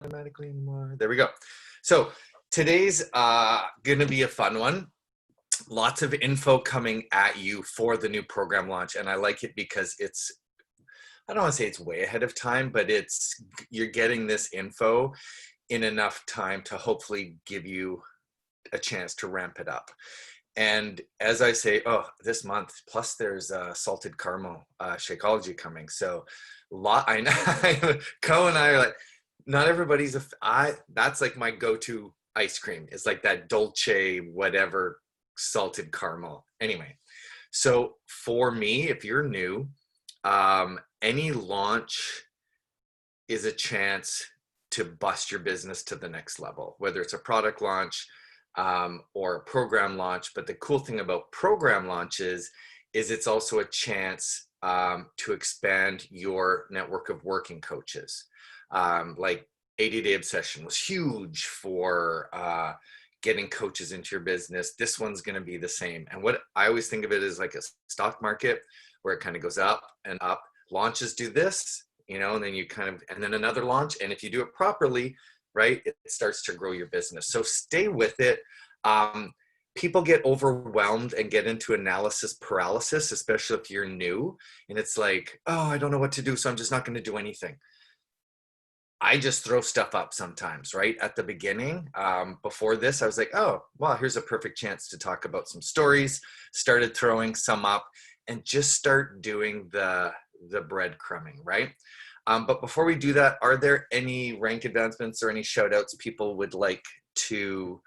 automatically anymore. There we go. So today's gonna be a fun one. Lots of info coming at you for the new program launch, and I like it because it's, I don't want to say it's way ahead of time, but you're getting this info in enough time to hopefully give you a chance to ramp it up. And as I say, this month, plus there's salted caramel Shakeology coming. So I know Co and I are like, not everybody's that's like my go-to ice cream. It's like that dolce whatever salted caramel. Anyway, so for me, if you're new, any launch is a chance to bust your business to the next level, whether it's a product launch or a program launch. But the cool thing about program launches is it's also a chance to expand your network of working coaches. Like 80-Day Obsession was huge for getting coaches into your business. This one's going to be the same. And what I always think of it as like a stock market where it kind of goes up and up. Launches do this, and then you and then another launch. And if you do it properly, right, it starts to grow your business. So stay with it. People get overwhelmed and get into analysis paralysis, especially if you're new. And it's like, I don't know what to do, so I'm just not going to do anything. I just throw stuff up sometimes, right? At the beginning, before this, I was like, wow, here's a perfect chance to talk about some stories. Started throwing some up and just start doing the breadcrumbing, right? But before we do that, are there any rank advancements or any shout outs people would like to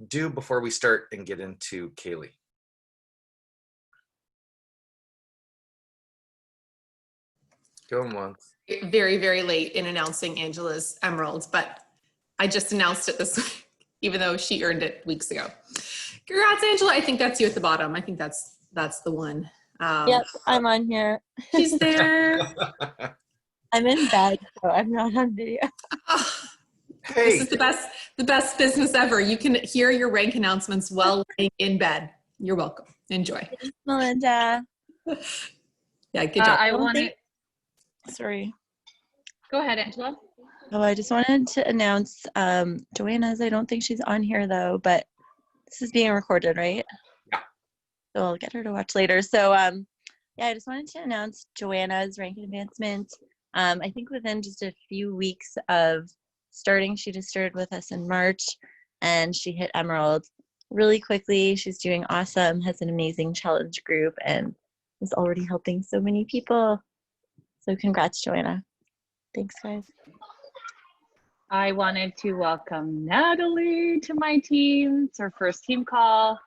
do before we start and get into Kaylee? Go once. Very, very late in announcing Angela's Emeralds, but I just announced it this week, even though she earned it weeks ago. Congrats, Angela. I think that's you at the bottom. I think that's the one. Yep, I'm on here. She's there. I'm in bed, so I'm not on video. Hey. This is the best business ever. You can hear your rank announcements while laying in bed. You're welcome. Enjoy. Thanks, Melinda. Yeah, good job. Sorry. Go ahead, Angela. I just wanted to announce Joanna's. I don't think she's on here though, but this is being recorded, right? Yeah. So I'll get her to watch later. So I just wanted to announce Joanna's rank advancement. I think within just a few weeks of starting, she just started with us in March and she hit Emerald really quickly. She's doing awesome, has an amazing challenge group and is already helping so many people. So congrats, Joanna. Thanks, guys. I wanted to welcome Natalie to my team. It's her first team call.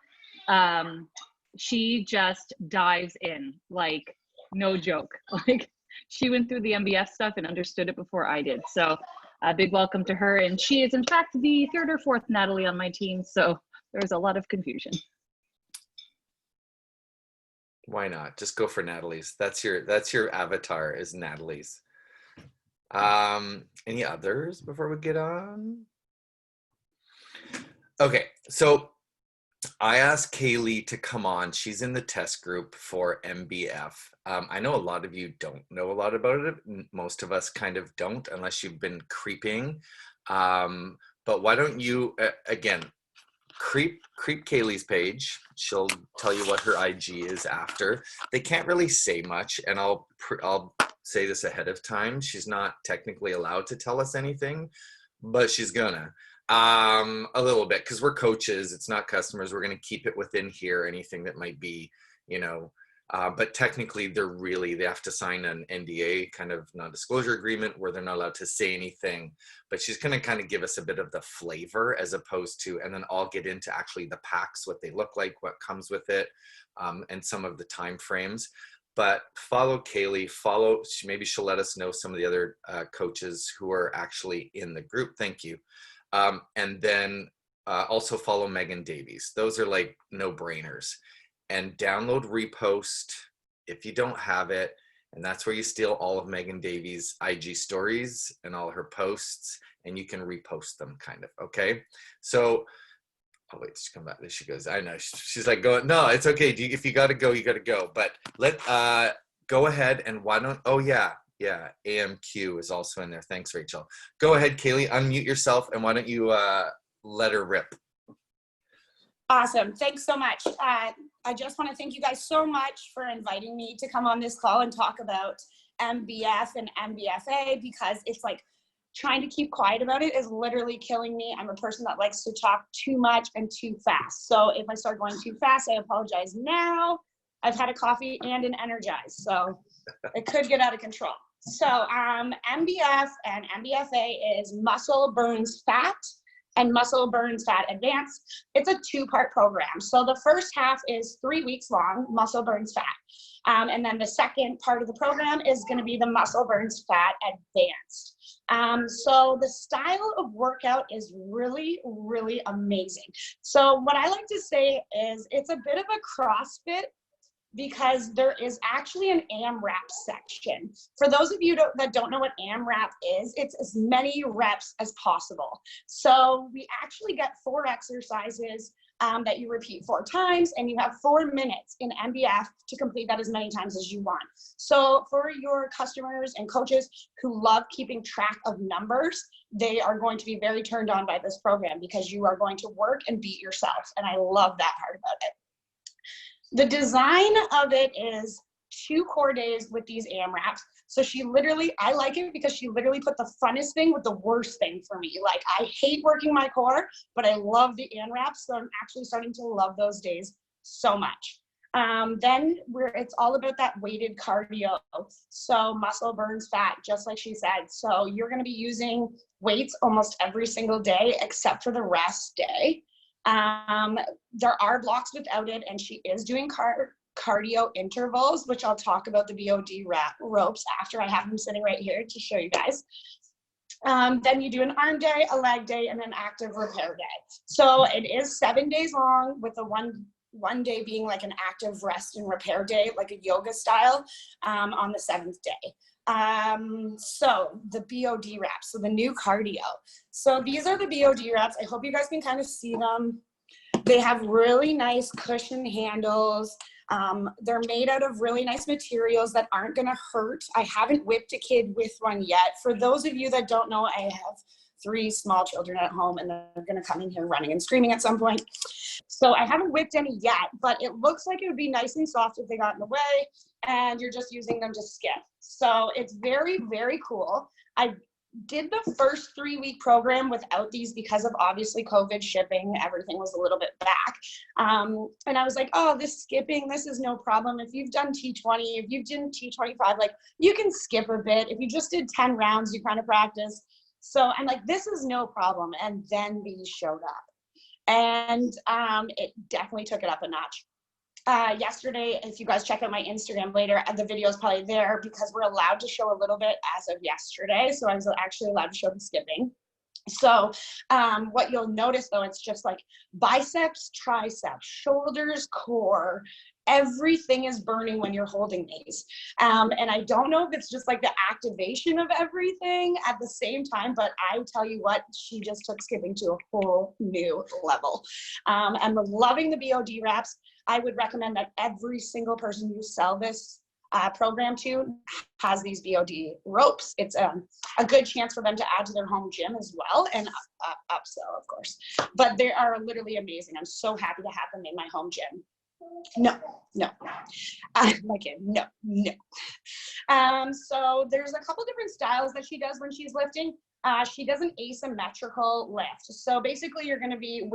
She just dives in, like, no joke. Like, she went through the MBF stuff and understood it before I did. So a big welcome to her. And she is, in fact, the third or fourth Natalie on my team. So there's a lot of confusion. Why not? Just go for Natalie's. That's your avatar is Natalie's. Any others before we get on? Okay, so I asked Kaylee to come on. She's in the test group for MBF. I know a lot of you don't know a lot about it. Most of us kind of don't unless you've been creeping. But why don't you, again, creep Kaylee's page. She'll tell you what her IG is after. They can't really say much, and I'll say this ahead of time. She's not technically allowed to tell us anything, but she's gonna a little bit because we're coaches. It's not customers. We're gonna keep it within here. Anything that might be, but technically they have to sign an NDA, kind of non-disclosure agreement, where they're not allowed to say anything. But she's going to kind of give us a bit of the flavor as opposed to, and then I'll get into actually the packs, what they look like, what comes with it, and some of the time frames. But follow Kaylee, maybe she'll let us know some of the other coaches who are actually in the group. Thank you. And then also follow Megan Davies. Those are like no-brainers. And download Repost if you don't have it. And that's where you steal all of Megan Davies' IG stories and all her posts, and you can repost them, kind of. Okay. So, oh wait, she come back. There she goes. I know. She's like, go. No, it's okay. If you got to go, you got to go. But go ahead and why don't? Oh yeah, Yeah, AMQ is also in there. Thanks, Rachel. Go ahead, Kaylee, unmute yourself, and why don't you let her rip? Awesome. Thanks so much. I just want to thank you guys so much for inviting me to come on this call and talk about MBF and MBFA, because it's like trying to keep quiet about it is literally killing me. I'm a person that likes to talk too much and too fast. So if I start going too fast, I apologize now. I've had a coffee and an Energize, so it could get out of control. So MBF and MBFA is muscle burns fat and muscle burns fat advanced. It's a 2-part program. So the first half is 3 weeks long, muscle burns fat. And then the second part of the program is gonna be the muscle burns fat advanced. So the style of workout is really, really amazing. So what I like to say is it's a bit of a CrossFit, because there is actually an AMRAP section. For those of you that don't know what AMRAP is, it's as many reps as possible. So we actually get 4 exercises that you repeat 4 times, and you have 4 minutes in MBF to complete that as many times as you want. So for your customers and coaches who love keeping track of numbers, they are going to be very turned on by this program, because you are going to work and beat yourself. And I love that part about it. The design of it is 2 core days with these AMRAPs. So I like it because she literally put the funnest thing with the worst thing for me. Like, I hate working my core, but I love the AMRAPs. So I'm actually starting to love those days so much. Then it's all about that weighted cardio. So muscle burns fat, just like she said. So you're going to be using weights almost every single day, except for the rest day. There are blocks without it, and she is doing cardio intervals, which I'll talk about the BOD ropes after. I have them sitting right here to show you guys. Then you do an arm day, a leg day, and an active repair day. So it is 7 days long, with the one day being like an active rest and repair day, like a yoga style, on the 7th day. So the BOD wraps, so the new cardio. So these are the BOD wraps. I hope you guys can kind of see them. They have really nice cushion handles. They're made out of really nice materials that aren't gonna hurt. I haven't whipped a kid with one yet. For those of you that don't know, I have 3 small children at home, and they're gonna come in here running and screaming at some point. So I haven't whipped any yet, but it looks like it would be nice and soft if they got in the way, and you're just using them to skip. So it's very, very cool. I did the first 3-week program without these because of obviously COVID, shipping, everything was a little bit back. And I was like, oh, this skipping, this is no problem. If you've done T20, if you've done T25, like, you can skip a bit. If you just did 10 rounds, you kind of practice. So I'm like, this is no problem. And then these showed up. And it definitely took it up a notch. Yesterday, if you guys check out my Instagram later, the video is probably there, because we're allowed to show a little bit as of yesterday. So I was actually allowed to show the skipping. So what you'll notice though, it's just like biceps, triceps, shoulders, core, everything is burning when you're holding these. And I don't know if it's just like the activation of everything at the same time, but I tell you what, she just took skipping to a whole new level. I'm loving the BOD wraps. I would recommend that every single person you sell this program to has these BOD ropes. It's a good chance for them to add to their home gym as well, and upsell, of course. But they are literally amazing. I'm so happy to have them in my home gym. No. My kid, no. So there's a couple different styles that she does when she's lifting. She does an asymmetrical lift. So basically you're gonna be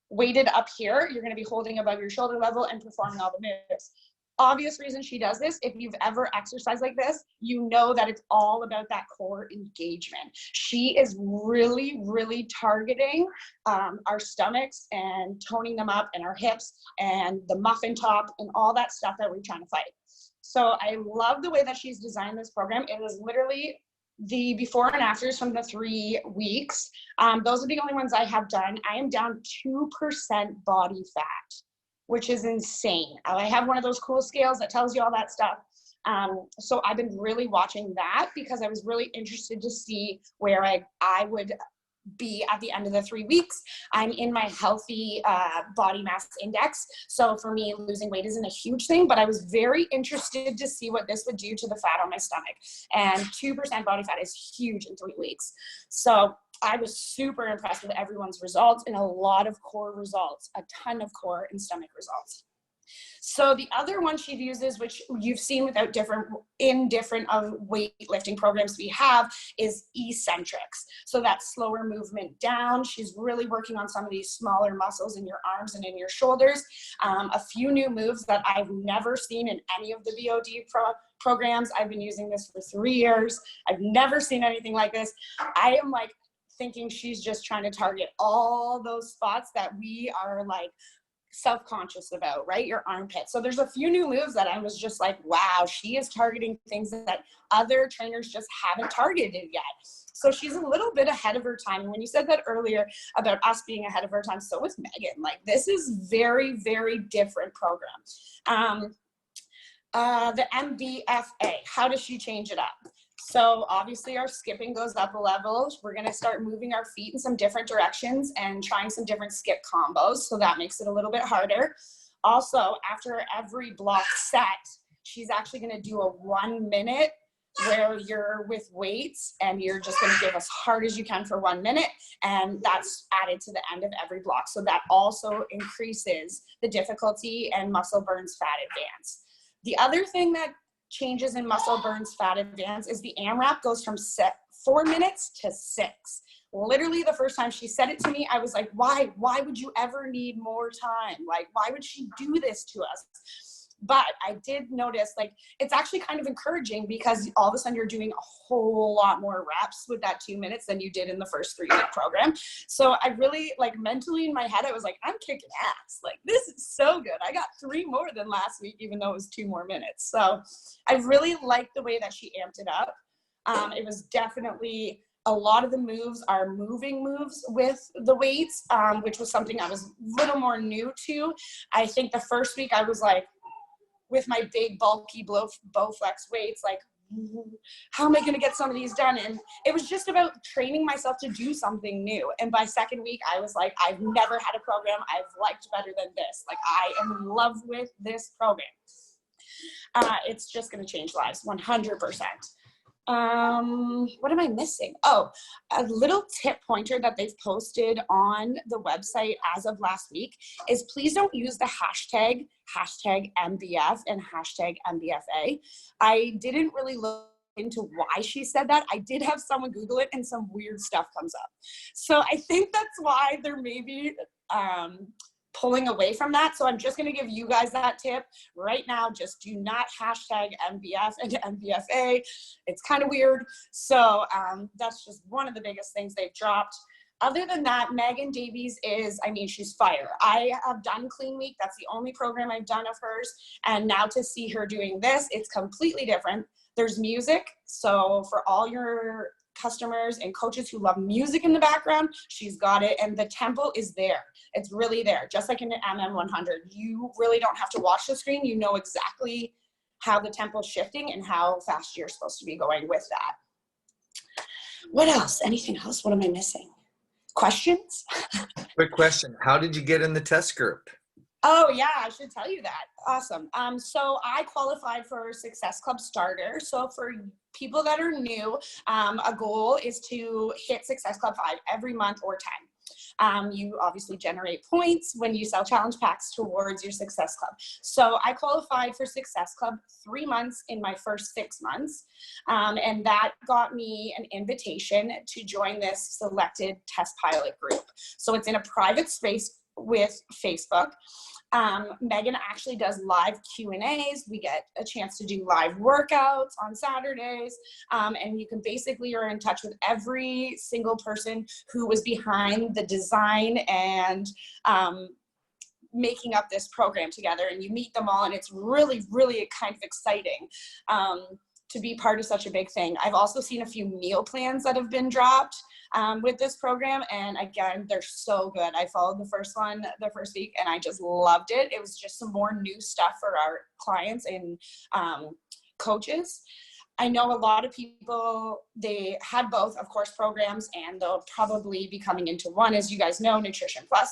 weighted up here. You're gonna be holding above your shoulder level and performing all the moves. Obvious reason she does this, if you've ever exercised like this, you know that it's all about that core engagement. She is really, really targeting our stomachs and toning them up, and our hips and the muffin top and all that stuff that we're trying to fight. So I love the way that she's designed this program. It is literally the before and afters from the 3 weeks. Those are the only ones I have done. I am down 2% body fat, which is insane. I have one of those cool scales that tells you all that stuff. So I've been really watching that, because I was really interested to see where I would be at the end of the 3 weeks. I'm in my healthy body mass index. So for me, losing weight isn't a huge thing, but I was very interested to see what this would do to the fat on my stomach. And 2% body fat is huge in 3 weeks. So I was super impressed with everyone's results and a lot of core results, a ton of core and stomach results. So the other one she uses, which you've seen without different weightlifting programs we have, is eccentrics. So that's slower movement down. She's really working on some of these smaller muscles in your arms and in your shoulders. A few new moves that I've never seen in any of the BOD programs. I've been using this for 3 years. I've never seen anything like this. I am like thinking she's just trying to target all those spots that we are like self-conscious about, right? Your armpit. So there's a few new moves that I was just like, wow, she is targeting things that other trainers just haven't targeted yet. So she's a little bit ahead of her time. And when you said that earlier about us being ahead of her time, so is Megan. Like, this is very, very different program. The MBFA, how does she change it up? So obviously our skipping goes up a level. We're going to start moving our feet in some different directions and trying some different skip combos. So that makes it a little bit harder. Also, after every block set, she's actually going to do a 1 minute where you're with weights and you're just going to give as hard as you can for 1 minute. And that's added to the end of every block. So that also increases the difficulty and muscle burns fat advance. The other thing that changes in muscle burns fat advance is the AMRAP goes from 4 minutes to 6. Literally the first time she said it to me, I was like, why would you ever need more time? Like, why would she do this to us? But I did notice, like, it's actually kind of encouraging because all of a sudden you're doing a whole lot more reps with that 2 minutes than you did in the first 3-week program. So I really, like, mentally in my head, I was like, I'm kicking ass. Like, this is so good. I got 3 more than last week, even though it was 2 more minutes. So I really liked the way that she amped it up. It was definitely, a lot of the moves are moving moves with the weights, which was something I was a little more new to. I think the first week I was like, with my big bulky Bowflex weights, like, how am I going to get some of these done? And it was just about training myself to do something new. And by second week, I was like, I've never had a program I've liked better than this. Like, I am in love with this program. It's just going to change lives 100%. What am I missing? Oh, a little tip pointer that they've posted on the website as of last week is please don't use the hashtag MBF and hashtag MBFA. I didn't really look into why she said that. I did have someone Google it and some weird stuff comes up. So I think that's why there may be pulling away from that. So I'm just going to give you guys that tip right now. Just do not hashtag MBF and MBFA. It's kind of weird. So that's just one of the biggest things they've dropped. Other than that, Megan Davies is, I mean, she's fire. I have done Clean Week. That's the only program I've done of hers. And now to see her doing this, it's completely different. There's music. So for all your customers and coaches who love music in the background, she's got it. And the tempo is there. It's really there. Just like in the MM100, you really don't have to watch the screen. You know exactly how the tempo is shifting and how fast you're supposed to be going with that. What else? Anything else? What am I missing? Questions? Quick question. How did you get in the test group? Oh yeah, I should tell you that. Awesome. So I qualified for Success Club Starter. So for people that are new, a goal is to hit Success Club 5 every month or 10. You obviously generate points when you sell challenge packs towards your Success Club. So I qualified for Success Club 3 months in my first 6 months. And that got me an invitation to join this selected test pilot group. So it's in a private space with Facebook. Megan actually does live Q&As. We get a chance to do live workouts on Saturdays. And you can basically, you're in touch with every single person who was behind the design and making up this program together. And you meet them all, and it's really, really kind of exciting to be part of such a big thing. I've also seen a few meal plans that have been dropped with this program. And again, they're so good. I followed the first one the first week and I just loved it. It was just some more new stuff for our clients and coaches. I know a lot of people, they had both, of course, programs, and they'll probably be coming into one, as you guys know, Nutrition Plus.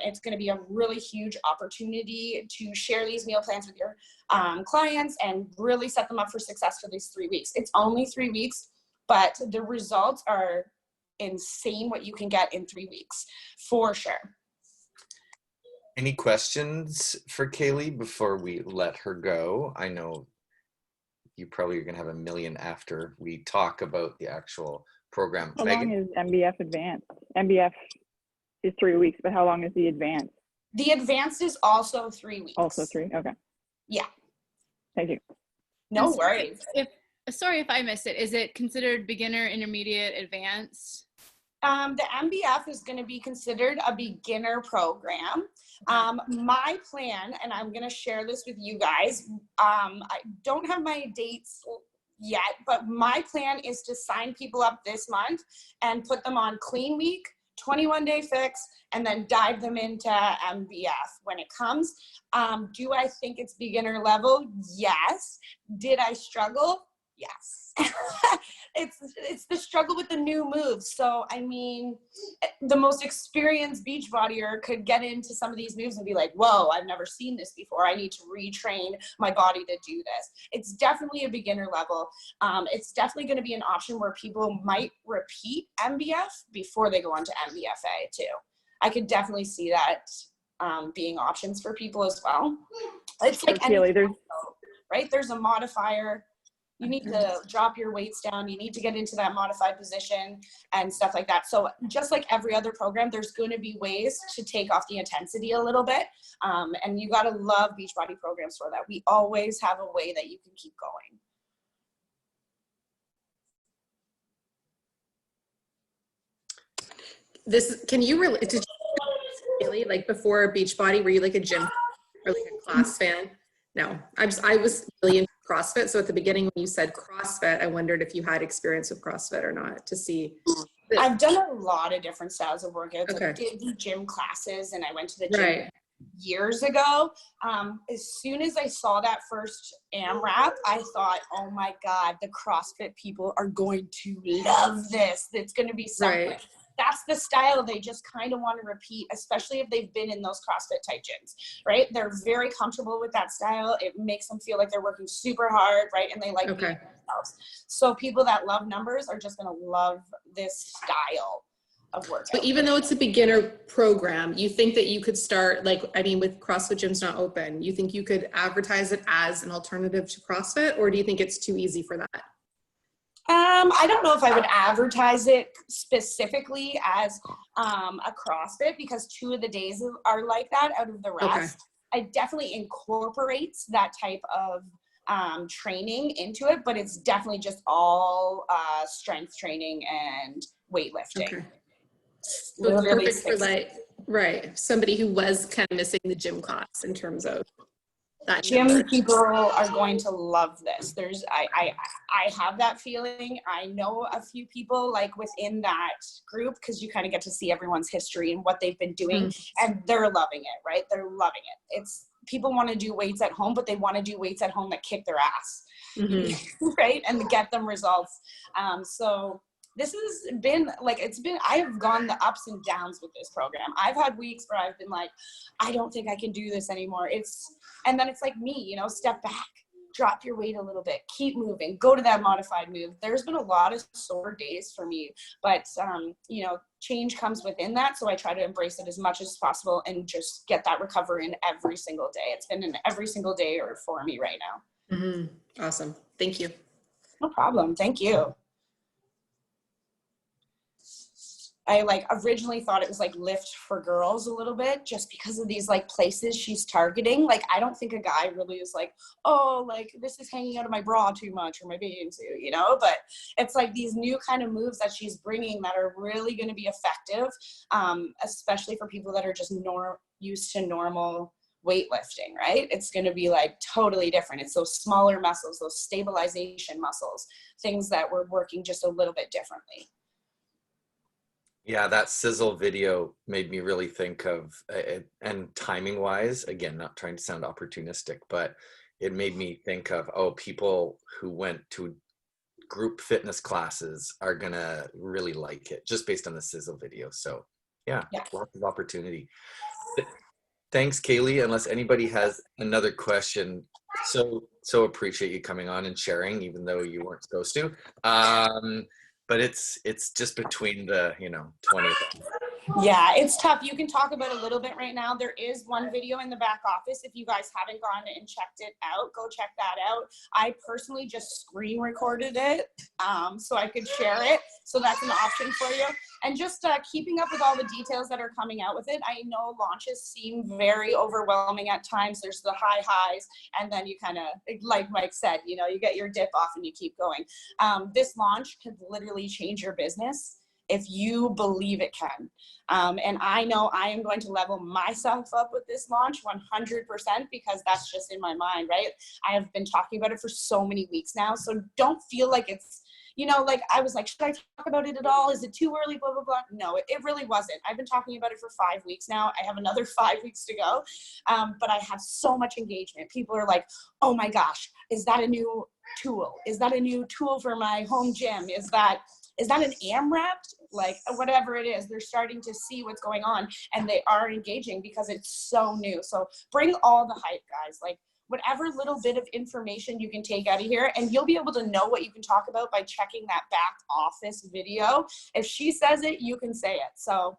It's going to be a really huge opportunity to share these meal plans with your clients and really set them up for success for these 3 weeks. It's only 3 weeks, but the results are insane what you can get in 3 weeks, for sure. Any questions for Kaylee before we let her go? I know you probably are going to have a million after we talk about the actual program. How Megan? long is MBF advanced? MBF is 3 weeks, but how long is the advanced? The advanced is also 3 weeks. Also 3, okay. Yeah. Thank you. No And so worries. Sorry if I missed it. Is it considered beginner, intermediate, advanced? The MBF is going to be considered a beginner program. My plan, and I'm going to share this with you guys, I don't have my dates yet, but my plan is to sign people up this month and put them on Clean Week, 21-day fix, and then dive them into MBF when it comes. Do I think it's beginner level? Yes. Did I struggle? Yes. It's the struggle with the new moves. So, I mean, the most experienced Beachbodyer could get into some of these moves and be like, whoa, I've never seen this before. I need to retrain my body to do this. It's definitely a beginner level. It's definitely going to be an option where people might repeat MBF before they go on to MBFA too. I could definitely see that being options for people as well. It's like Kaylee, right? There's a modifier. You need to drop your weights down. You need to get into that modified position and stuff like that. So just like every other program, there's going to be ways to take off the intensity a little bit. And you got to love Beachbody programs for that. We always have a way that you can keep going. Can you relate to Kaylee, like before Beachbody, were you like a gym or like a class fan? No, I was really into CrossFit. So at the beginning, when you said CrossFit, I wondered if you had experience with CrossFit or not to see. I've done a lot of different styles of workouts. Okay. I did do gym classes, and I went to the gym Right. years ago. As soon as I saw that first AMRAP, I thought, oh my God, the CrossFit people are going to love this. It's going to be something. Right. That's the style they just kind of want to repeat, especially if they've been in those CrossFit type gyms, right? They're very comfortable with that style. It makes them feel like they're working super hard, right? And they like being themselves. So people that love numbers are just going to love this style of workout. So even though it's a beginner program, you think that you could start, like, I mean, with CrossFit gyms not open, you think you could advertise it as an alternative to CrossFit, or do you think it's too easy for that? I don't know if I would advertise it specifically as a CrossFit, because 2 of the days are like that out of the rest. Okay. I definitely incorporates that type of training into it, but it's definitely just all strength training and weightlifting. Okay. So it's perfect for like, right, somebody who was kind of missing the gym class in terms of that. Gym people are going to love this. I have that feeling. I know a few people like within that group, because you kind of get to see everyone's history and what they've been doing, and they're loving it, right? They're loving it. It's people want to do weights at home, but they want to do weights at home that kick their ass, right? And get them results. So this has been like, I have gone the ups and downs with this program. I've had weeks where I've been like, I don't think I can do this anymore. And then it's like me, step back, drop your weight a little bit, keep moving, go to that modified move. There's been a lot of sore days for me, but change comes within that. So I try to embrace it as much as possible and just get that recovery in every single day. It's been an every single day for me right now. Awesome. Thank you. No problem. Thank you. I originally thought it was lift for girls a little bit, just because of these places she's targeting. I don't think a guy really is this is hanging out of my bra too much or my bathing suit, but it's these new kind of moves that she's bringing that are really going to be effective, especially for people that are just used to normal weightlifting, right? It's going to be totally different. It's those smaller muscles, those stabilization muscles, things that we're working just a little bit differently. Yeah, that sizzle video made me really think of, and timing wise, again, not trying to sound opportunistic, but it made me think of, oh, people who went to group fitness classes are gonna really like it just based on the sizzle video. So yeah, lots of opportunity. Thanks, Kaylee. Unless anybody has another question, so appreciate you coming on and sharing, even though you weren't supposed to. But it's just between the 20. Yeah, it's tough. You can talk about a little bit right now. There is one video in the back office. If you guys haven't gone and checked it out, go check that out. I personally just screen recorded it so I could share it. So that's an option for you. And just keeping up with all the details that are coming out with it. I know launches seem very overwhelming at times. There's the high highs, and then you kind of, like Mike said, you get your dip off and you keep going. This launch could literally change your business if you believe it can. And I know I am going to level myself up with this launch 100% because that's just in my mind, right? I have been talking about it for so many weeks now. So don't feel like it's, like I was like, should I talk about it at all? Is it too early? Blah, blah, blah. No, it really wasn't. I've been talking about it for 5 weeks now. I have another 5 weeks to go. But I have so much engagement. People are like, oh my gosh, is that a new tool? Is that a new tool for my home gym? Is that an AMRAP? Like whatever it is, they're starting to see what's going on and they are engaging because it's so new. So bring all the hype, guys. Like whatever little bit of information you can take out of here, and you'll be able to know what you can talk about by checking that back office video. If she says it, you can say it. So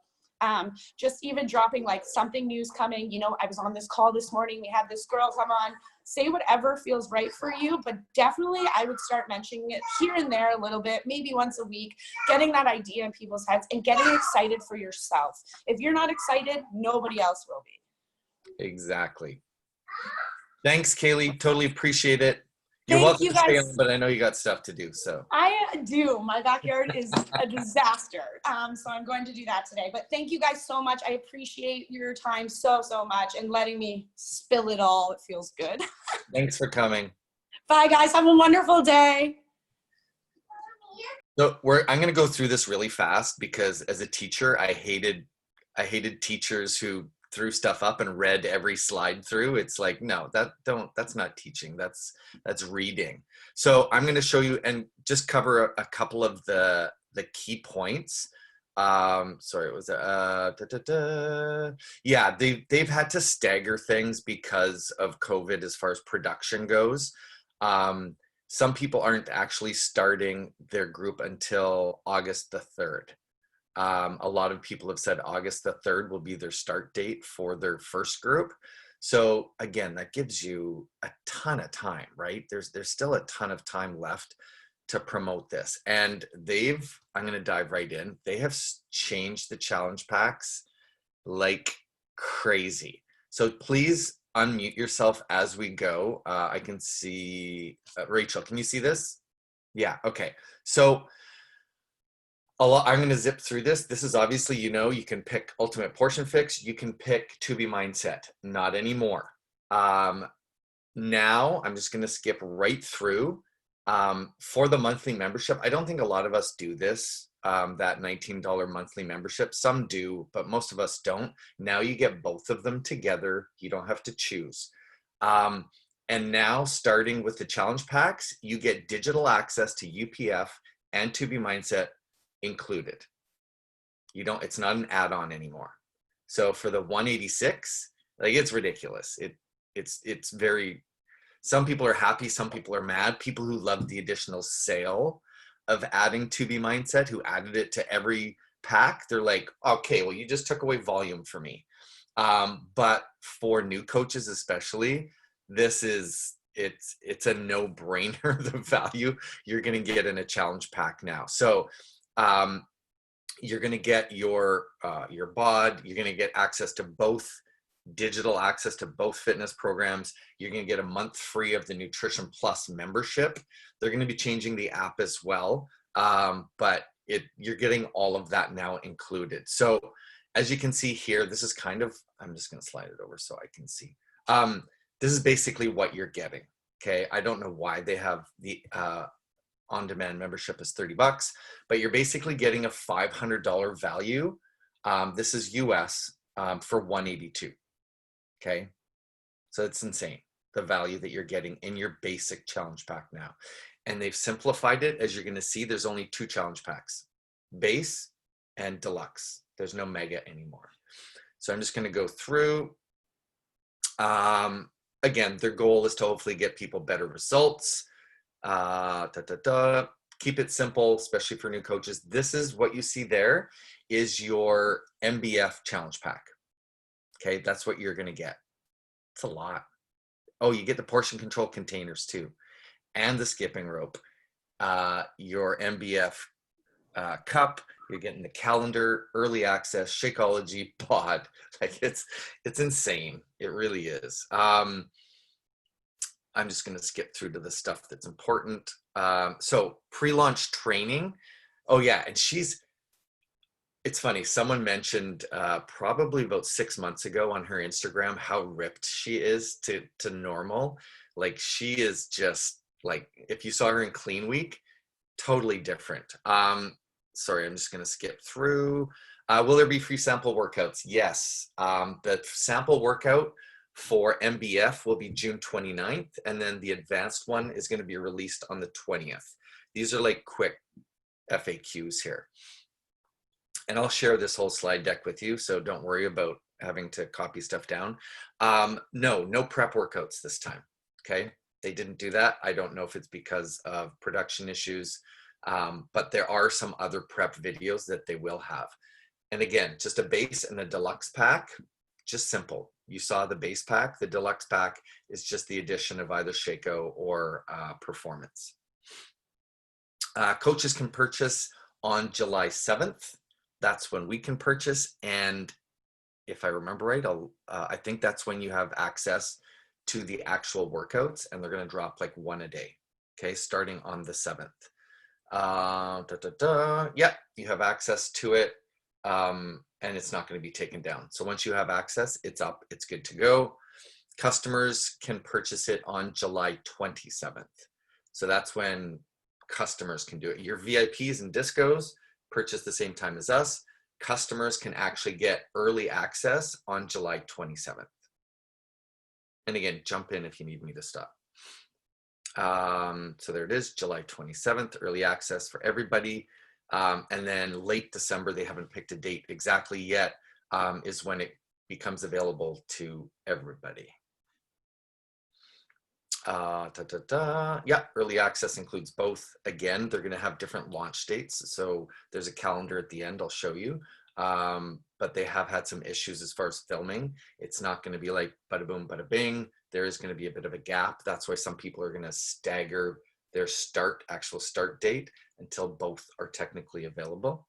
just even dropping like something new's coming. I was on this call this morning. We had this girl come on. Say whatever feels right for you, but definitely I would start mentioning it here and there a little bit, maybe once a week, getting that idea in people's heads and getting excited for yourself. If you're not excited, nobody else will be. Exactly. Thanks, Kaylee. Totally appreciate it. You're Thank welcome you to stay guys. on, but I know you got stuff to do. So I do. My backyard is a disaster. So I'm going to do that today. But thank you guys so much. I appreciate your time so much and letting me spill it all. It feels good. thanks for coming. Bye, guys. Have a wonderful day. So I'm going to go through this really fast because as a teacher, I hated teachers who threw stuff up and read every slide through. It's like, no, that's not teaching. That's reading. So I'm going to show you and just cover a couple of the key points. Sorry, it was yeah, they've had to stagger things because of COVID as far as production goes. Some people aren't actually starting their group until August the 3rd. A lot of people have said August the 3rd will be their start date for their first group. So again, that gives you a ton of time, right? There's still a ton of time left to promote this. And I'm going to dive right in. They have changed the challenge packs like crazy. So please unmute yourself as we go. I can see, Rachel, can you see this? Yeah, okay. So I'm going to zip through this. This is obviously, you can pick Ultimate Portion Fix. You can pick To Be Mindset. Not anymore. Now I'm just going to skip right through. For the monthly membership, I don't think a lot of us do this, that $19 monthly membership. Some do, but most of us don't. Now you get both of them together. You don't have to choose. And now starting with the challenge packs, you get digital access to UPF and To Be Mindset included. It's not an add-on anymore. So for the 186, like, it's ridiculous. It's very, some people are happy, some people are mad. People who love the additional sale of adding To Be Mindset, who added it to every pack, they're like, okay, well, you just took away volume for me. But for new coaches especially, it's a no-brainer, the value you're going to get in a challenge pack now. So you're going to get your bod, you're going to get digital access to both fitness programs. You're going to get a month free of the Nutrition Plus membership. They're going to be changing the app as well, but you're getting all of that now included. So as you can see here, this is I'm just going to slide it over so I can see. This is basically what you're getting. Okay, I don't know why they have the on-demand membership is $30, but you're basically getting a $500 value. This is US for 182. Okay, so it's insane. the value that you're getting in your basic challenge pack now. And they've simplified it. As you're going to see, there's only 2 challenge packs, base and deluxe. There's no mega anymore. So I'm just going to go through. Again, their goal is to hopefully get people better results. Keep it simple, especially for new coaches. This is what you see there is your MBF challenge pack. Okay, that's what you're going to get. It's a lot. Oh, you get the portion control containers too, and the skipping rope. Your MBF cup. You're getting the calendar, early access, Shakeology pod. Like it's insane. It really is. I'm just going to skip through to the stuff that's important. So pre-launch training. Oh yeah, and it's funny. Someone mentioned probably about 6 months ago on her Instagram how ripped she is to normal. Like she is just like, if you saw her in clean week, totally different. Sorry, I'm just going to skip through. Will there be free sample workouts? Yes. The sample workout for MBF will be June 29th, and then the advanced one is going to be released on the 20th. These are like quick FAQs here. And I'll share this whole slide deck with you, so don't worry about having to copy stuff down. No prep workouts this time, okay? They didn't do that. I don't know if it's because of production issues, but there are some other prep videos that they will have. And again, just a base and a deluxe pack, just simple. You saw the base pack. The deluxe pack is just the addition of either Shaco or Performance. Coaches can purchase on July 7th. That's when we can purchase. And if I remember right, I think that's when you have access to the actual workouts, and they're going to drop like 1 a day. Okay, starting on the 7th. Yeah, you have access to it, and it's not going to be taken down. So once you have access, it's up, it's good to go. Customers can purchase it on July 27th. So that's when customers can do it. Your VIPs and discos purchase the same time as us. Customers can actually get early access on July 27th. And again, jump in if you need me to stop. So there it is, July 27th, early access for everybody. And then late December, they haven't picked a date exactly yet, is when it becomes available to everybody. Yeah, early access includes both. Again, they're going to have different launch dates. So there's a calendar at the end, I'll show you. But they have had some issues as far as filming. It's not going to be like bada boom, bada bing. There is going to be a bit of a gap. That's why some people are going to stagger their actual start date until both are technically available.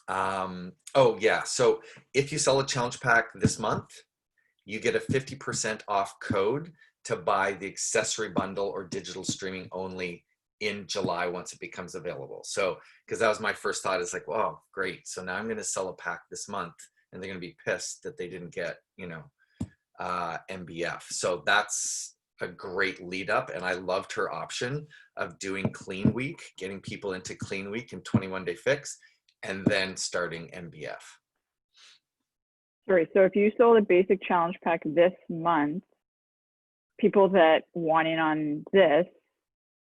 Oh yeah, so if you sell a challenge pack this month, you get a 50% off code to buy the accessory bundle or digital streaming only in July once it becomes available. So, because that was my first thought, is like, wow, great. So now I'm going to sell a pack this month, and they're going to be pissed that they didn't get, MBF. So that's a great lead up. And I loved her option of doing clean week, getting people into clean week and 21-day fix, and then starting MBF. Sorry, so if you sold a basic challenge pack this month, people that want in on this,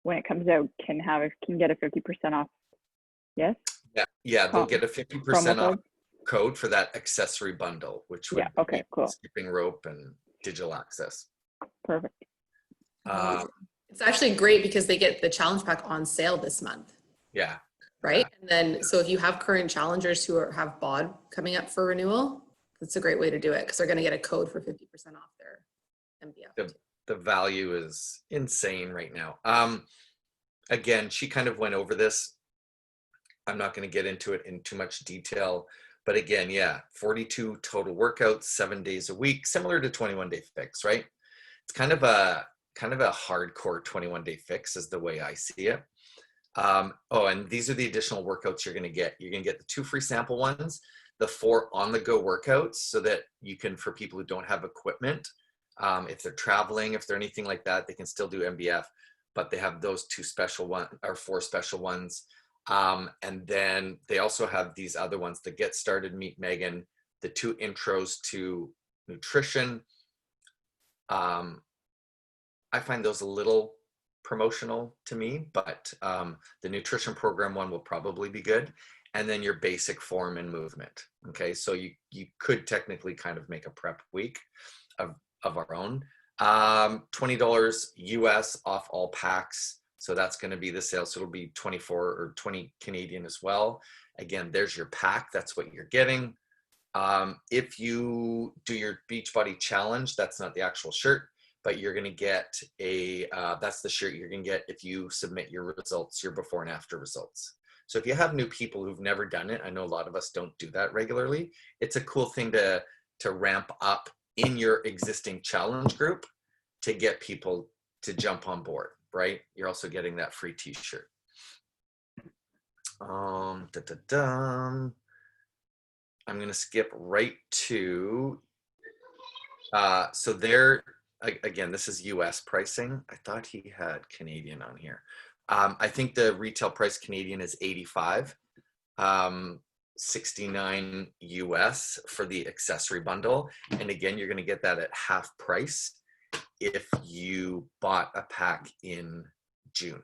when it comes out, can get a 50% off. Yes? Yeah, they'll get a 50% off code for that accessory bundle, which would be cool. skipping rope and digital access. Perfect. It's actually great because they get the challenge pack on sale this month. Yeah. Right. And then, so if you have current challengers who have BOD coming up for renewal, that's a great way to do it because they're going to get a code for 50% off their MBF. The value is insane right now. Again, she kind of went over this. I'm not going to get into it in too much detail, but again, yeah, 42 total workouts, 7 days a week, similar to 21-day fix, right? It's kind of a hardcore 21-day fix is the way I see it. And these are the additional workouts you're going to get. You're going to get the 2 free sample ones, the 4 on-the-go workouts, so that you can, for people who don't have equipment, if they're traveling, if they're anything like that, they can still do MBF, but they have those 4 special ones. And then they also have these other ones, the Get Started, Meet Megan, the 2 intros to nutrition, I find those a little promotional to me, but the nutrition program one will probably be good. And then your basic form and movement. Okay, so you could technically kind of make a prep week of our own. $20 US off all packs. So that's going to be the sale. So it'll be 24 or 20 Canadian as well. Again, there's your pack. That's what you're getting. If you do your Beachbody challenge, that's not the actual shirt, but you're going to get that's the shirt you're going to get if you submit your results, your before and after results. So if you have new people who've never done it, I know a lot of us don't do that regularly. It's a cool thing to ramp up in your existing challenge group to get people to jump on board, right? You're also getting that free t-shirt. I'm going to skip right to, so there, again, this is US pricing. I thought he had Canadian on here. I think the retail price Canadian is 85, 69 US for the accessory bundle. And again, you're going to get that at half price if you bought a pack in June.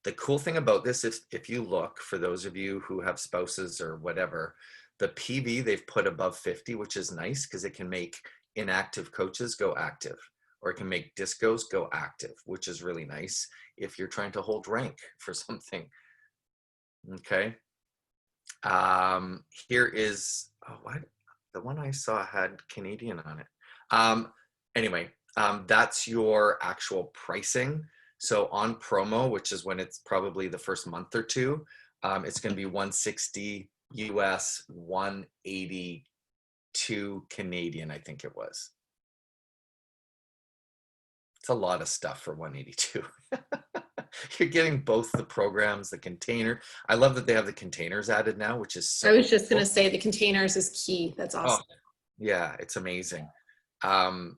The cool thing about this is if you look, for those of you who have spouses or whatever, the PV they've put above 50, which is nice because it can make inactive coaches go active, or it can make discos go active, which is really nice if you're trying to hold rank for something. Okay. Here is, oh, what? The one I saw had Canadian on it. Anyway, that's your actual pricing. So on promo, which is when it's probably the first month or two, it's going to be 160 US, 182 Canadian, I think it was. It's a lot of stuff for 182. You're getting both the programs, the container. I love that they have the containers added now, which is so I was just cool. going to say the containers is key. That's awesome. Oh, yeah, it's amazing. I'm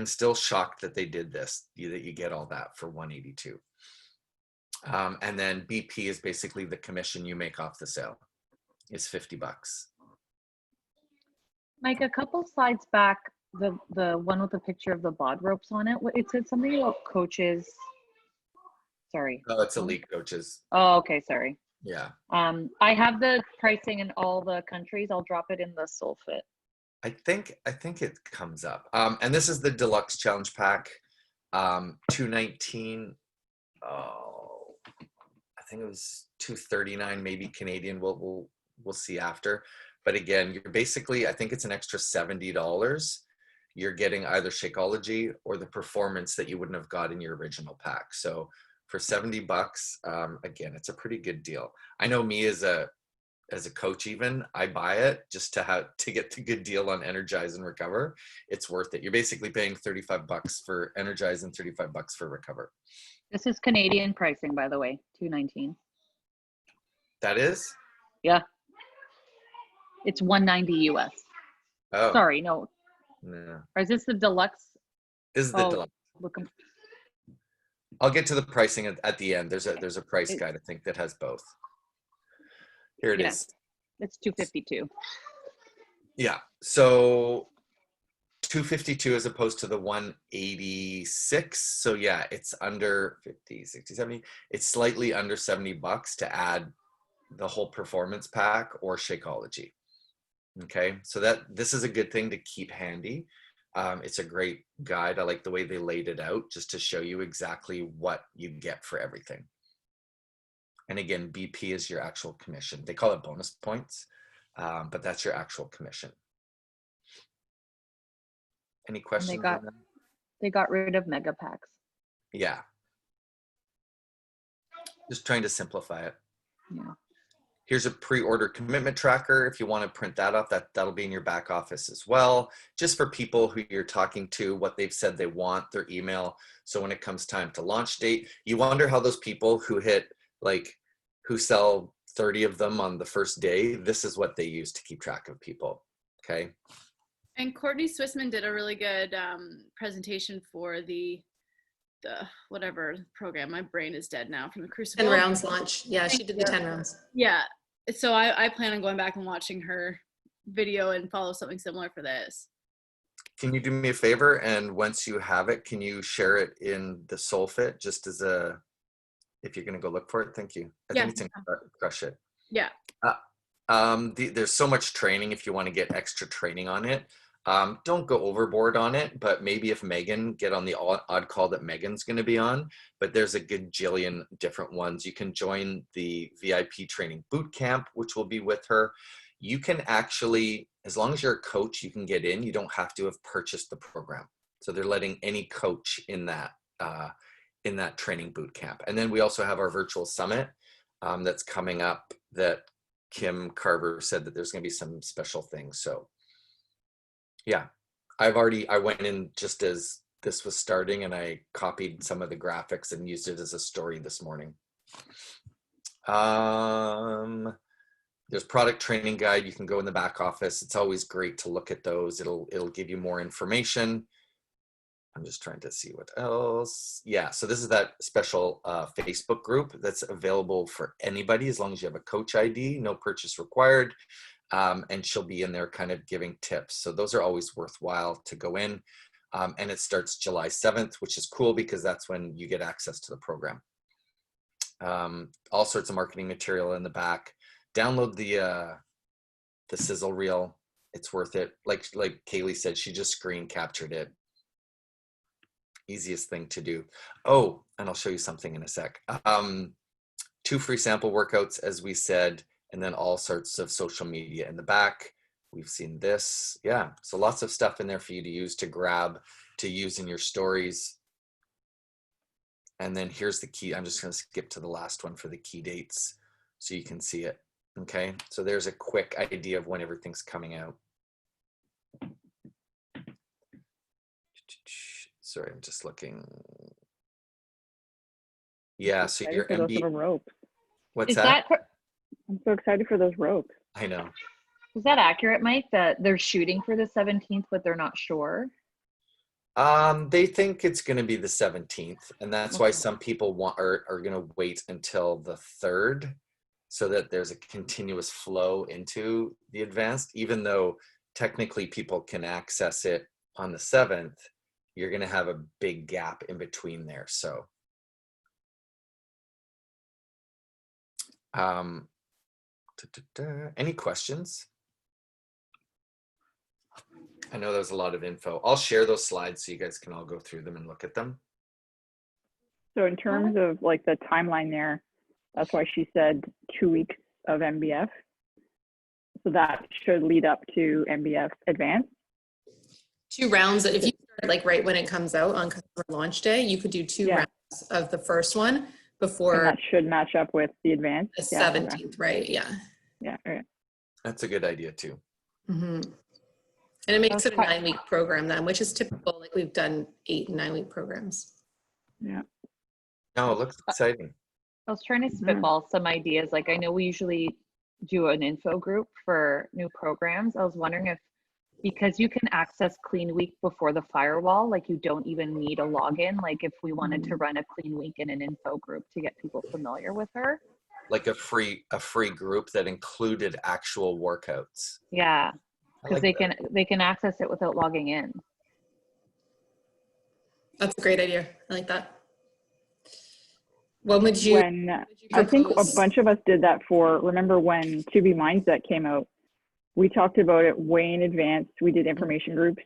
still shocked that they did this, that you get all that for 182. And then BP is basically the commission you make off the sale, is $50. Mike, a couple slides back, the one with the picture of the bod ropes on it, it said something about coaches. Sorry. Oh, it's elite coaches. Oh, okay, sorry. Yeah. I have the pricing in all the countries. I'll drop it in the Soulfit. I think it comes up. And this is the deluxe challenge pack, 219. Oh, I think it was 239, maybe Canadian. We'll see after. But again, you're basically, I think it's an extra $70. You're getting either Shakeology or the performance that you wouldn't have got in your original pack. So for $70, again, it's a pretty good deal. I know me as a coach, even I buy it just to get the good deal on Energize and Recover. It's worth it. You're basically paying $35 for Energize and $35 for Recover. This is Canadian pricing, by the way, 219. That is? Yeah. It's 190 US. Oh. Sorry, no. No. Or is this the deluxe? This is the deluxe. Look. I'll get to the pricing at the end. There's a price guide, I think, that has both. Here it is. It's 252. Yeah. So 252 as opposed to the 186. So yeah, it's under 50, 60, 70. It's slightly under $70 to add the whole performance pack or Shakeology. Okay. So this is a good thing to keep handy. It's a great guide. I like the way they laid it out just to show you exactly what you get for everything. And again, BP is your actual commission. They call it bonus points, but that's your actual commission. Any questions? They got rid of mega packs. Yeah. Just trying to simplify it. Yeah. Here's a pre-order commitment tracker. If you want to print that off, that'll be in your back office as well. Just for people who you're talking to, what they've said they want, their email. So when it comes time to launch date, you wonder how those people who who sell 30 of them on the first day, this is what they use to keep track of people. Okay. And Courtney Swissman did a really good presentation for the whatever program. My brain is dead now from the Crucible. 10 rounds launch. Yeah, she did the 10 rounds. Yeah. So I plan on going back and watching her video and follow something similar for this. Can you do me a favor? And once you have it, can you share it in the SoulFit just as a, if you're going to go look for it? Thank you. I Yeah. think it's in Crush It. Yeah. There's so much training if you want to get extra training on it. Don't go overboard on it, but maybe if Megan, get on the odd call that Megan's going to be on, but there's a gajillion different ones. You can join the VIP training boot camp, which will be with her. You can actually, as long as you're a coach, you can get in. You don't have to have purchased the program. So they're letting any coach in that training boot camp. And then we also have our virtual summit that's coming up that Kim Carver said that there's going to be some special things. So yeah, I went in just as this was starting and I copied some of the graphics and used it as a story this morning. There's product training guide. You can go in the back office. It's always great to look at those. It'll give you more information. I'm just trying to see what else. Yeah, so this is that special Facebook group that's available for anybody as long as you have a coach ID, no purchase required. And she'll be in there kind of giving tips. So those are always worthwhile to go in. And it starts July 7th, which is cool because that's when you get access to the program. All sorts of marketing material in the back. Download the sizzle reel. It's worth it. Like Kaylee said, she just screen captured it. Easiest thing to do. Oh, and I'll show you something in a sec. 2 free sample workouts, as we said, and then all sorts of social media in the back. We've seen this. Yeah, so lots of stuff in there for you to use, to grab, to use in your stories. And then here's the key. I'm just going to skip to the last one for the key dates so you can see it. Okay, so there's a quick idea of when everything's coming out. Sorry, I'm just looking. Yeah, so your Those little ropes. What's Is that? I'm so excited for those ropes. I know. Is that accurate, Mike, that they're shooting for the 17th, but they're not sure? They think it's going to be the 17th, and that's why some people are going to wait until the 3rd so that there's a continuous flow into the advanced, even though technically people can access it on the 7th. You're going to have a big gap in between there. So any questions? I know there's a lot of info. I'll share those slides so you guys can all go through them and look at them. So in terms of like the timeline there, that's why she said 2 weeks of MBF. So that should lead up to MBF Advanced. 2 rounds. If you start like right when it comes out on customer launch day, you could do 2 rounds of the first one before. And that should match up with the Advanced. The 17th, right? Yeah. Yeah. Right. That's a good idea too. Mm-hmm. And it makes it a 9-week program then, which is typical. Like we've done 8 and 9-week programs. Yeah. No, it looks exciting. I was trying to spitball some ideas. Like I know we usually do an info group for new programs. I was wondering if, because you can access Clean Week before the firewall, like you don't even need a login. Like if we wanted to run a Clean Week in an info group to get people familiar with her. Like a free group that included actual workouts. Yeah, because like they can access it without logging in. That's a great idea. I like that. When would you? I think a bunch of us did that for. Remember when 2B Mindset came out? We talked about it way in advance. We did information groups.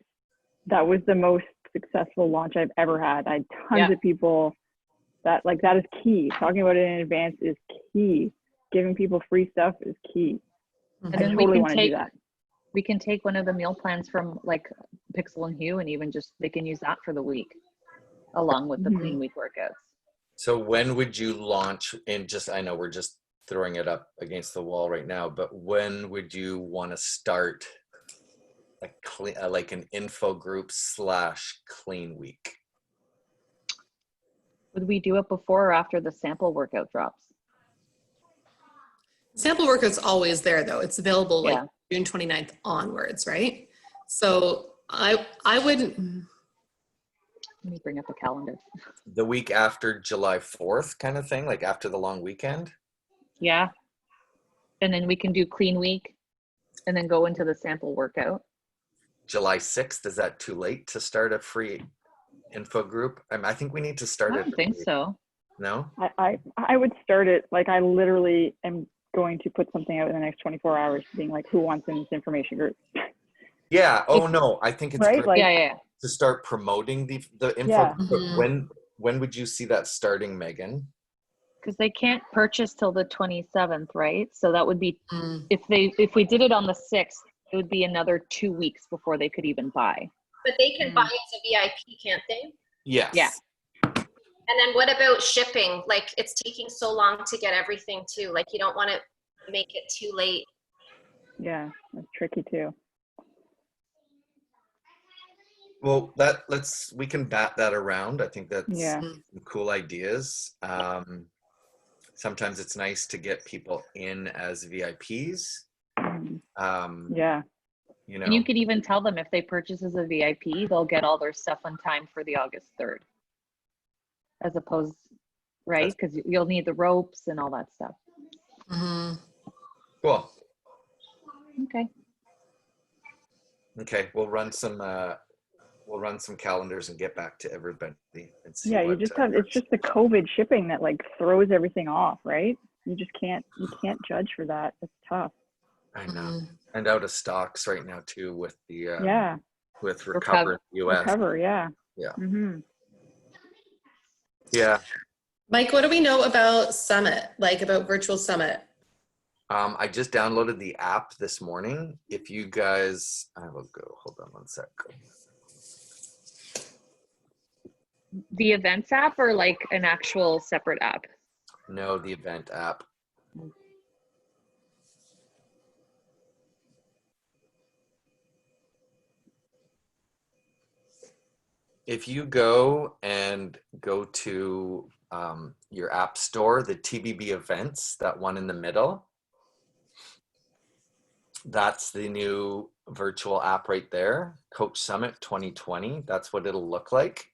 That was the most successful launch I've ever had. I had tons of people. That is key. Talking about it in advance is key. Giving people free stuff is key. And I then totally want to do that. We can take one of the meal plans from like Pixel and Hue, and even just they can use that for the week, along with the Clean Week workouts. So when would you launch in I know we're just throwing it up against the wall right now, but when would you want to start like an info group / Clean Week? Would we do it before or after the sample workout drops? Sample workout's always there though. It's available like June 29th onwards, right? So I wouldn't. Let me bring up a calendar. The week after July 4th kind of thing, like after the long weekend? Yeah. And then we can do Clean Week and then go into the sample workout. July 6th. Is that too late to start a free info group? I think we need to start I it. don't think so. No? I would start it, like, I literally am going to put something out in the next 24 hours being like, who wants in this information group? Yeah. Oh, no. I think it's Right? great Like, Yeah. to start promoting the info. Yeah. But Mhm. when would you see that starting, Megan? Because they can't purchase till the 27th, right? So that would be, Mm. if we did it on the 6th, it would be another 2 weeks before they could even buy. But they can buy Mm. as a VIP, can't they? Yes. Yeah. And then what about shipping? Like, it's taking so long to get everything too. Like, you don't want to make it too late. yeah, that's tricky too. Well, we can bat that around. I think that's Yeah. some cool ideas. Sometimes it's nice to get people in as VIPs. Mhm. Yeah. Yeah. And you could even tell them if they purchase as a VIP, they'll get all their stuff on time for the August 3rd. As opposed, right? Because you'll need the ropes and all that stuff. Mhm. Cool. Okay. We'll run some calendars and get back to everybody and see. Yeah, you just have, it's just the COVID shipping that like throws everything off, right? You can't judge for that. It's tough. I know. Mhm. And out of stocks right now too with the Yeah. with Recover in the US. Recover, yeah. Yeah. Mm-hmm. Yeah. Mike, what do we know about Summit, like about Virtual Summit? I just downloaded the app this morning. If you guys, I will go, hold on one sec. The events app or like an actual separate app? No, the event app. If you go to your app store, the TBB events, that one in the middle, that's the new virtual app right there, Coach Summit 2020. That's what it'll look like.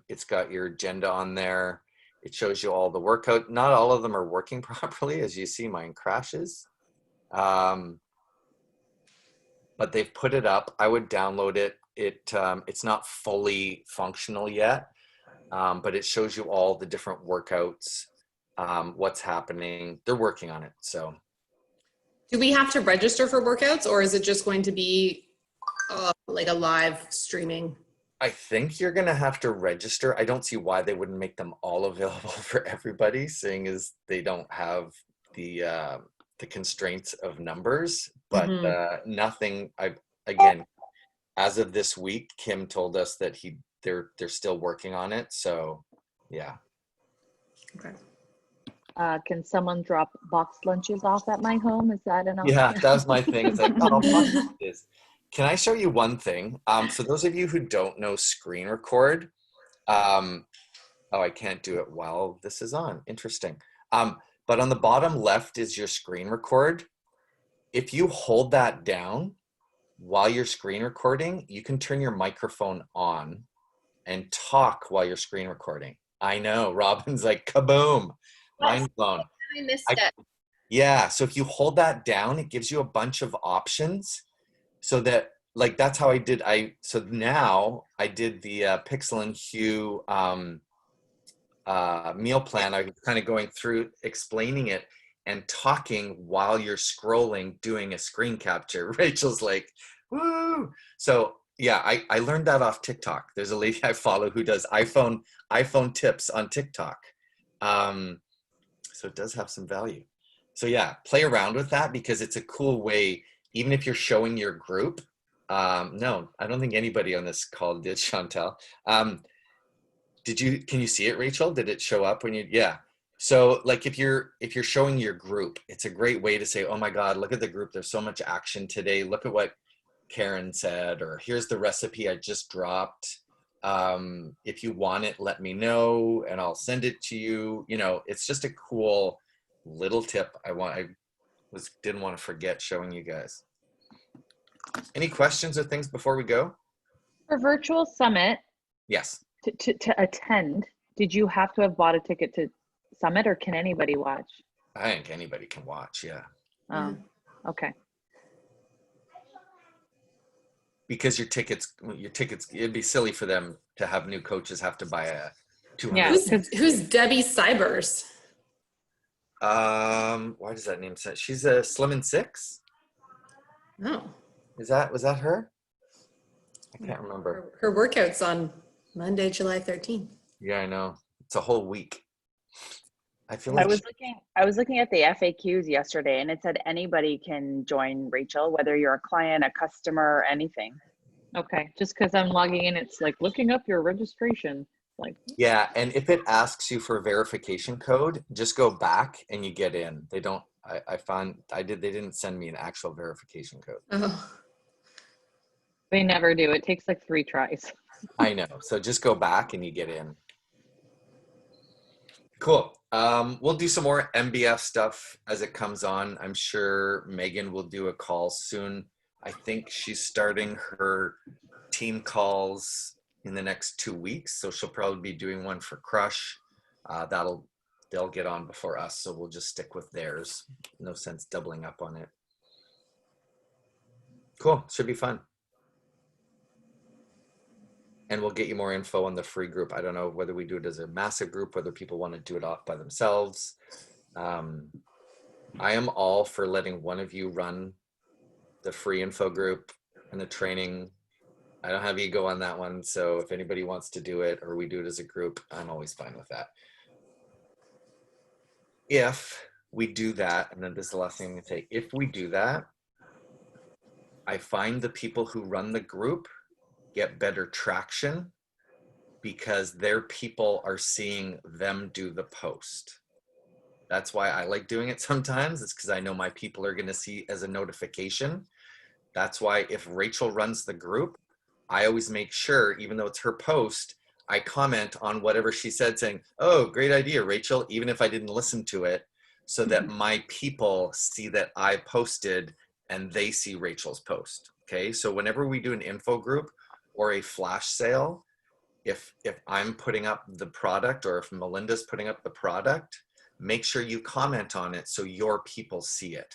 It's got your agenda on there. It shows you all the workout. Not all of them are working properly. As you see, mine crashes. But they've put it up. I would download it. It's not fully functional yet, but it shows you all the different workouts, what's happening. They're working on it. So, Do we have to register for workouts, or is it just going to be like a live streaming? I think you're gonna have to register. I don't see why they wouldn't make them all available for everybody, seeing as they don't have the constraints of numbers. But nothing. Again, as of this week, Kim told us that they're still working on it. So, yeah. Okay. Can someone drop boxed lunches off at my home? Is that an option? Yeah, that was my thing. It's like, oh, fuck this. Can I show you one thing? For those of you who don't know screen record, oh, I can't do it while this is on. Interesting. But on the bottom left is your screen record. If you hold that down while you're screen recording, you can turn your microphone on and talk while you're screen recording. I know, Robin's like, kaboom, mind blown. I missed it. Yeah, so if you hold that down, it gives you a bunch of options. So that, like, that's how I did. So now I did the Pixel and Hue meal plan. I was kind of going through explaining it and talking while you're scrolling, doing a screen capture. Rachel's like, woo. So yeah, I learned that off TikTok. There's a lady I follow who does iPhone tips on TikTok. So it does have some value. So yeah, play around with that because it's a cool way, even if you're showing your group. No, I don't think anybody on this call did, Chantel. Can you see it, Rachel? Did it show up when you, yeah. So like if you're showing your group, it's a great way to say, oh my God, look at the group. There's so much action today. Look at what Karen said, or here's the recipe I just dropped. If you want it, let me know and I'll send it to you. You know, it's just a cool little tip didn't want to forget showing you guys. Any questions or things before we go? For Virtual Summit, Yes. to attend, did you have to have bought a ticket to Summit or can anybody watch? I think anybody can watch, yeah. Okay. because your tickets, it'd be silly for them to have new coaches have to buy a 200. Yeah. Who's Debbie Cybers? Why does that name say? She's a Slim and Six. No. Was that her? I can't remember. Her workout's on Monday, July 13th. Yeah, I know. It's a whole week. I feel like I was looking at the FAQs yesterday, and it said anybody can join, Rachel, whether you're a client, a customer, anything. Okay, just because I'm logging in, it's like looking up your registration. Like, yeah, and if it asks you for a verification code, just go back and you get in. They don't. They didn't send me an actual verification code. Oh. they never do. It takes like 3 tries. I know. So just go back and you get in. Cool. We'll do some more MBF stuff as it comes on. I'm sure Megan will do a call soon. I think she's starting her team calls in the next 2 weeks. So she'll probably be doing one for Crush. They'll get on before us. So we'll just stick with theirs. No sense doubling up on it. Cool. Should be fun. And we'll get you more info on the free group. I don't know whether we do it as a massive group, whether people want to do it off by themselves. I am all for letting one of you run the free info group and the training. I don't have ego on that one. So if anybody wants to do it or we do it as a group, I'm always fine with that. If we do that, and then this is the last thing I'm going to say, if we do that, I find the people who run the group get better traction because their people are seeing them do the post. That's why I like doing it sometimes. It's because I know my people are going to see as a notification. That's why if Rachel runs the group, I always make sure, even though it's her post, I comment on whatever she said saying, oh, great idea, Rachel, even if I didn't listen to it, so that my people see that I posted and they see Rachel's post. Okay, so whenever we do an info group or a flash sale, if I'm putting up the product or if Melinda's putting up the product, make sure you comment on it so your people see it.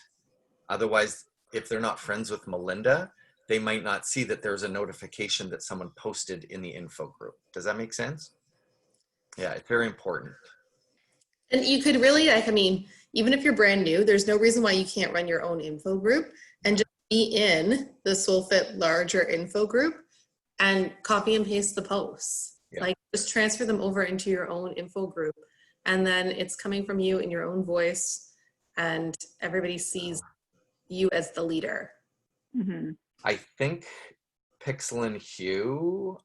Otherwise, if they're not friends with Melinda, they might not see that there's a notification that someone posted in the info group. Does that make sense? Yeah, it's very important. And you could really, like, I mean, even if you're brand new, there's no reason why you can't run your own info group and just be in the SoulFit larger info group and copy and paste the posts. Yeah. Like, just transfer them over into your own info group. And then it's coming from you in your own voice and everybody sees you as the leader. Mm-hmm. I think Pixel and Hugh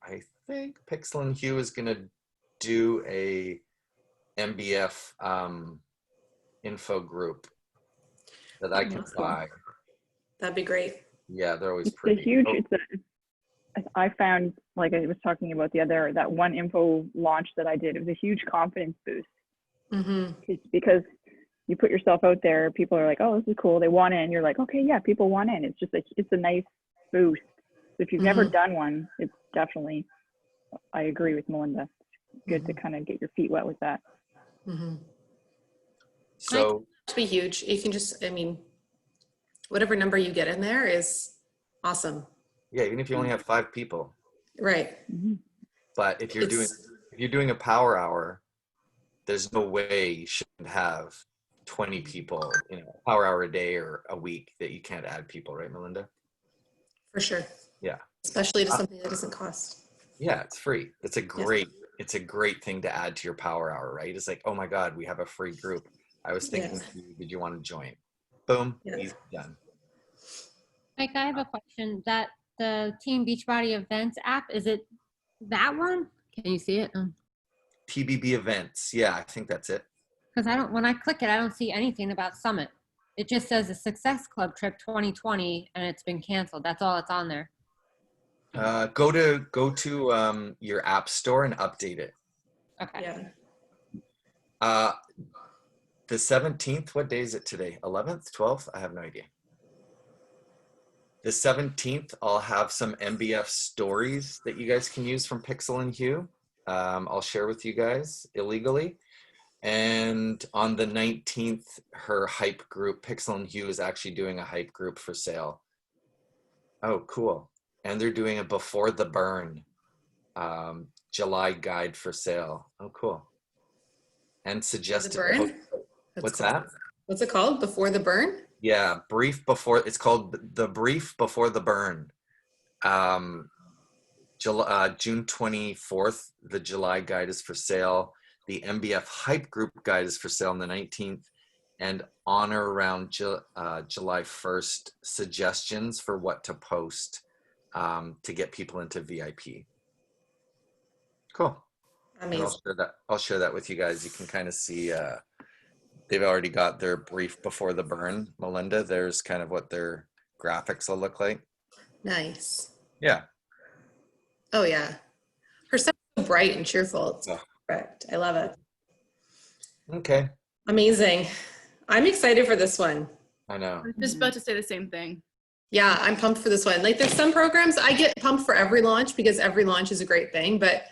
is going to do a MBF info group that I can buy. That'd be great. Yeah, they're always It's pretty. a huge, I found, like I was talking about that one info launch that I did, it was a huge confidence boost. Mm-hmm. It's because you put yourself out there, people are like, oh, this is cool, they want in. You're like, okay, yeah, people want in. It's just it's a nice boost. So if you've never done one, it's definitely, I agree with Melinda. It's good to kind of get your feet wet with that. Mm-hmm. So To be huge. You can just, I mean, whatever number you get in there is awesome. yeah, even if you only have 5 people, Right. Mm-hmm. but if you're doing a power hour, there's no way you shouldn't have 20 people, power hour a day or a week that you can't add people, right, Melinda? For sure. Yeah. Especially to something that doesn't cost. Yeah, it's free. It's a great thing to add to your power hour, right? It's like, oh my God, we have a free group. I was thinking, did you want to join? Boom, easy done. Mike, I have a question. That the Team Beachbody Events app, is it that one? Can you see it? TBB events. Yeah, I think that's it. Because when I click it, I don't see anything about Summit. It just says a Success Club trip 2020 and it's been canceled. That's all that's on there. Go to your app store and update it. Okay. Yeah. The 17th, what day is it today? 11th, 12th? I have no idea. The 17th, I'll have some MBF stories that you guys can use from Pixel and Hugh. I'll share with you guys illegally. And on the 19th, her hype group, Pixel and Hugh, is actually doing a hype group for sale. Oh, cool. And they're doing a before the burn July guide for sale. Oh, cool. And The suggested. burn? What's Cool. that? What's it called? Before the burn? Yeah, brief before. It's called the brief before the burn. June 24th, the July guide is for sale. The MBF hype group guide is for sale on the 19th. And on or around July 1st, suggestions for what to post to get people into VIP. Cool. And Amazing. I'll share that with you guys. You can kind of see they've already got their brief before the burn, Melinda. There's kind of what their graphics will look like. Nice. Yeah. Oh yeah. Her stuff's so bright and cheerful. It's Oh. perfect. I love it. Okay. Amazing. I'm excited for this one. I know. I'm just about to say the same thing. Yeah, I'm pumped for this one. Like there's some programs I get pumped for every launch because every launch is a great thing, but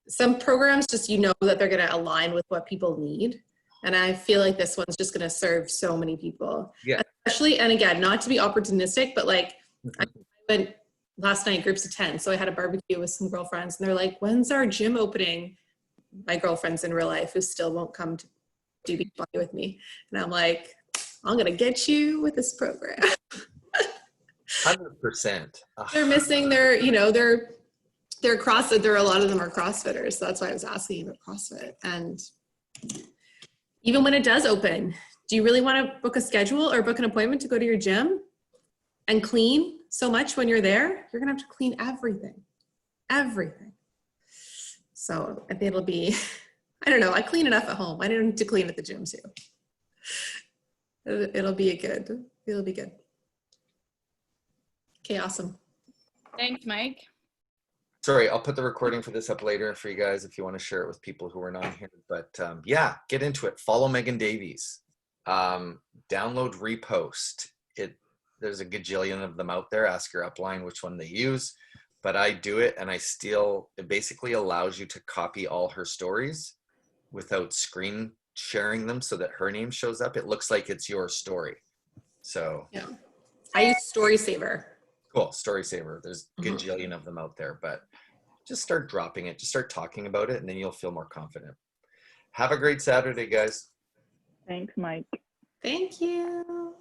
some programs just that they're going to align with what people need. And I feel like this one's just going to serve so many people. Yeah. Especially, and again, not to be opportunistic, but like I went last night, groups of 10. So I had a barbecue with some girlfriends and they're like, when's our gym opening? My girlfriends in real life who still won't come to do Beachbody with me. And I'm like, I'm going to get you with this program. 100%. They're missing their, they're CrossFit. A lot of them are CrossFitters. So that's why I was asking you about CrossFit. And even when it does open, do you really want to book a schedule or book an appointment to go to your gym and clean so much when you're there? You're going to have to clean everything. So I think it'll be, I don't know. I clean enough at home. I don't need to clean at the gym too. It'll be good. Okay, awesome. Thanks, Mike. Sorry, I'll put the recording for this up later for you guys if you want to share it with people who are not here. But yeah, get into it. Follow Megan Davies. Download, repost. There's a gajillion of them out there. Ask your upline which one they use. But I do it and it basically allows you to copy all her stories without screen sharing them so that her name shows up. It looks like it's your story. So yeah, I use Story Saver. Cool, Story Saver. There's a gajillion of them out there, but just start dropping it. Just start talking about it, and then you'll feel more confident. Have a great Saturday, guys. Thanks, Mike. Thank you.